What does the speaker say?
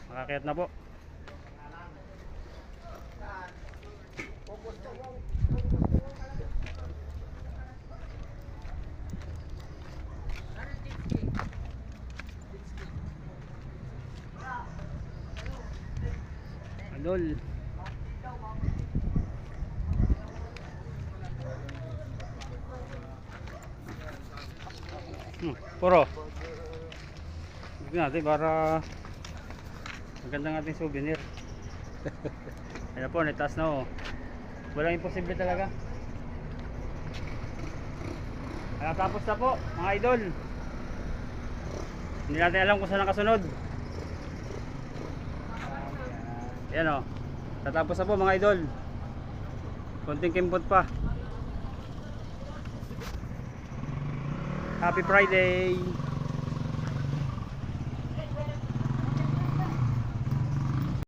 Makakayat na po. Idol. Puro. Bigyan natin para magandang ating souvenir. Ayan po, nitaas na oh. Walang imposible talaga. Kaya tapos na po mga idol. Hindi natin alam kung saan nakasunod. Ayan oh. Tatapos na po mga idol. Konting kimpot pa. Happy Friday!